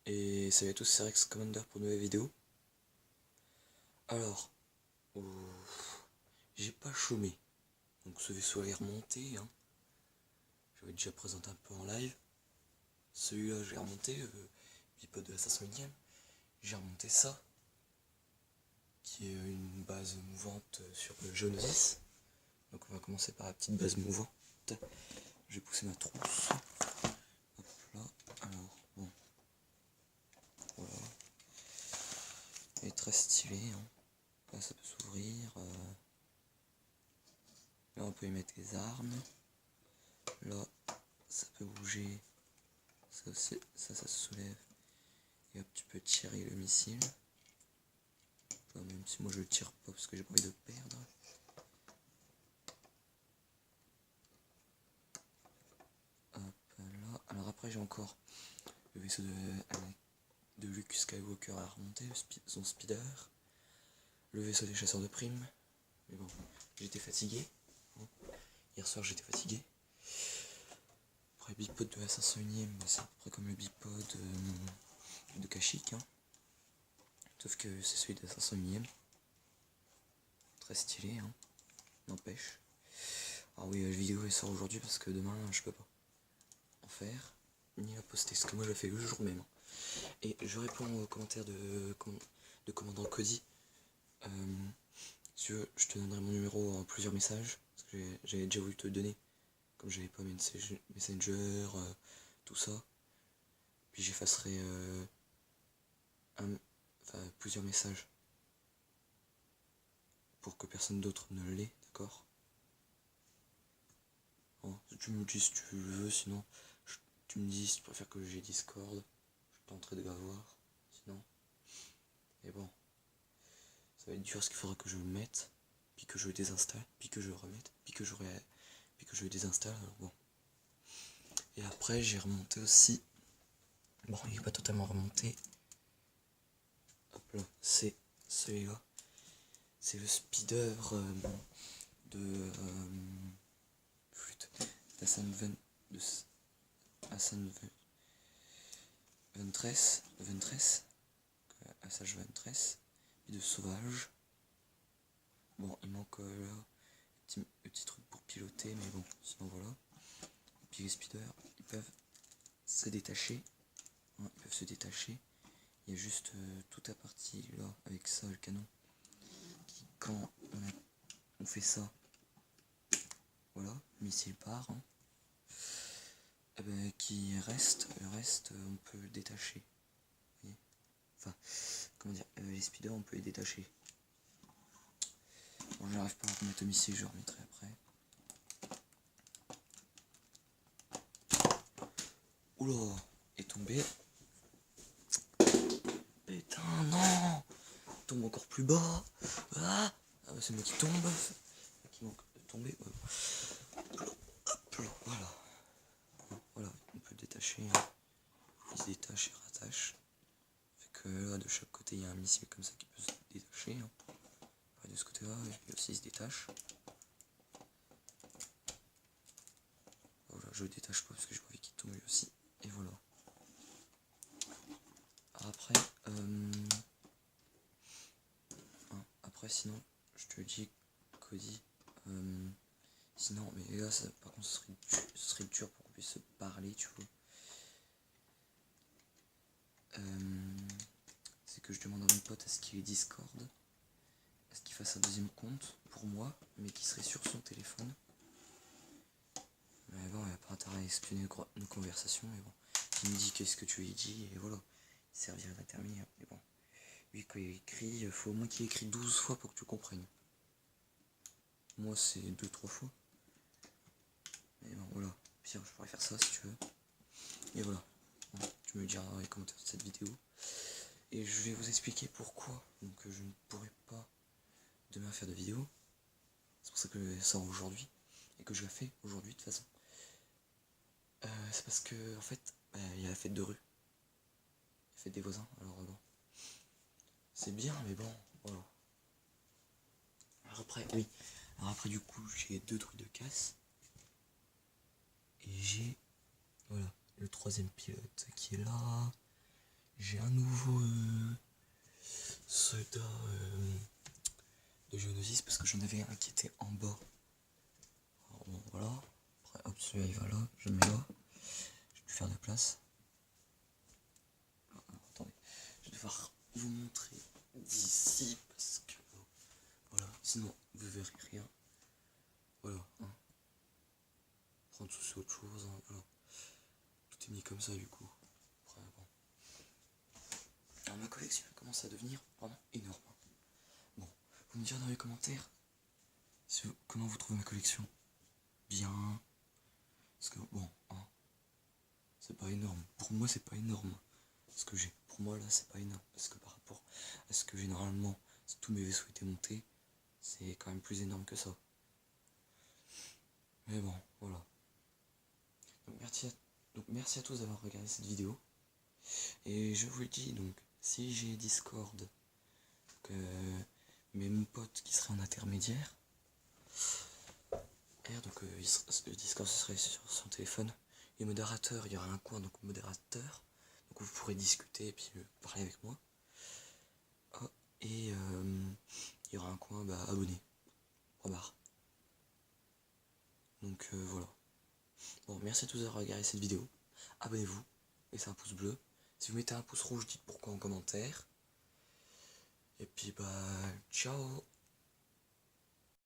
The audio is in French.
Et salut à tous, c'est Rex Commander pour une nouvelle vidéo. Alors, j'ai pas chômé, donc ce vaisseau est remonté, hein. J'avais déjà présenté un peu en live. Celui-là j'ai remonté, bipod de la 501ème. J'ai remonté ça, qui est une base mouvante sur le Geonosis. Donc on va commencer par la petite base mouvante. Je vais pousser ma trousse. Hop là, alors bon. Voilà. Elle est très stylée, hein. Là ça peut s'ouvrir. Là on peut y mettre les armes. Là ça peut bouger. Ça aussi, ça se soulève. Et hop, tu peux tirer le missile. Enfin, même si moi je le tire pas parce que j'ai pas envie de perdre. Hop là. Alors après j'ai encore le vaisseau de Luke Skywalker à remonter, son speeder. Le vaisseau des chasseurs de primes. Mais bon, j'étais fatigué. Hier soir j'étais fatigué. Après bipod de la 501ème, c'est à peu près comme le bipod de Kashyyyk, hein. Sauf que c'est celui de la 501ème. Très stylé, hein. N'empêche. Alors oui, la vidéo elle sort aujourd'hui parce que demain je peux pas en faire ni la poster, parce que moi je la fais le jour même, hein. Et je réponds aux commentaires de commandant Cody. Si tu veux, je te donnerai mon numéro en plusieurs messages, parce que j'avais déjà voulu te le donner, comme j'avais pas Messenger, tout ça. Puis j'effacerai plusieurs messages pour que personne d'autre ne l'ait, d'accord? Bon, tu me dis si tu veux, sinon tu me dis si tu préfères que j'ai Discord, je tenterai de l'avoir, sinon. Mais bon, ça va être dur parce qu'il faudra que je le mette, puis que je le désinstalle, puis que je le remette, puis que je le désinstalle, alors bon. Et après j'ai remonté aussi, bon il n'est pas totalement remonté, hop là, c'est celui-là, c'est le speeder de Hassan Ventress, Assage Ventress, puis de Sauvage. Bon, il manque là le petit truc pour piloter, mais bon, sinon voilà. Et puis les speeders, ils peuvent se détacher. Hein, ils peuvent se détacher. Il y a juste toute la partie là, avec ça, le canon, qui quand on fait ça, voilà, le missile part, hein, et ben, qui reste, le reste, on peut le détacher. Vous voyez, enfin, comment dire, les speeders, on peut les détacher. Bon, j'arrive pas à remettre le missile, je le remettrai après. Oula, est tombé. Putain, non! Il tombe encore plus bas. Ah, bah, c'est moi qui tombe. Qui manque de tomber. Hop là, voilà. Voilà, on peut le détacher, hein. Il se détache et rattache. Fait que là, de chaque côté, il y a un missile comme ça qui peut se détacher, hein. Pareil de ce côté-là, et puis aussi il se détache. Voilà, je le détache pas parce que j'ai pas envie qu'il tombe lui aussi. Et voilà. Après, après sinon, je te dis, Cody, sinon, mais là, ça, par contre, ce serait dur pour qu'on puisse se parler, tu vois. C'est que je demande à mon pote à ce qu'il ait Discord, à ce qu'il fasse un deuxième compte pour moi, mais qui serait sur son téléphone. Mais bon, il n'y a pas intérêt à espionner nos conversations, mais bon, il me dit qu'est-ce que tu lui dis, et voilà, il servirait d'intermédiaire, mais bon. Lui, quand il écrit, il faut au moins qu'il écrit 12 fois pour que tu comprennes. Moi, c'est 2-3 fois. Mais bon, voilà. Pire, je pourrais faire ça si tu veux. Et voilà. Bon, tu me diras dans les commentaires de cette vidéo. Et je vais vous expliquer pourquoi donc je ne pourrai pas demain faire de vidéo. C'est pour ça que ça sort aujourd'hui. Et que je la fais aujourd'hui de toute façon. C'est parce que, en fait, il y a la fête de rue. La fête des voisins. Alors bon. C'est bien, mais bon, voilà. Alors après, oui. Alors après, du coup, j'ai 2 trucs de casse. Et j'ai, voilà, le 3ème pilote qui est là. j'ai un nouveau soda de Geonosis parce que j'en avais un qui était en bas. Alors bon voilà, après hop celui-là il va là, je le mets là, je vais plus faire de place. Alors, attendez, je vais devoir vous montrer d'ici parce que voilà, sinon vous verrez rien. Voilà, hein. Prendre tout c'est autre chose, hein, voilà. Tout est mis comme ça du coup. Après, bon. Alors ma collection commence à devenir vraiment énorme. Bon, vous me direz dans les commentaires comment vous trouvez ma collection. Bien. Parce que bon, hein, c'est pas énorme. Pour moi c'est pas énorme. Ce que j'ai. Pour moi là c'est pas énorme. Parce que par rapport à ce que généralement, si tous mes vaisseaux étaient montés, c'est quand même plus énorme que ça. Mais bon, voilà. Donc merci à tous d'avoir regardé cette vidéo. Et je vous le dis, donc si j'ai Discord, que mes potes qui seraient en intermédiaire, donc le Discord ce serait sur son téléphone. Les modérateurs, il y aura un coin donc modérateur, donc vous pourrez discuter et puis parler avec moi. Oh, et il y aura un coin abonné, 3 barres. Donc voilà. Bon, merci à tous d'avoir regardé cette vidéo. Abonnez-vous, laissez un pouce bleu. Si vous mettez un pouce rouge, dites pourquoi en commentaire. Et puis ciao.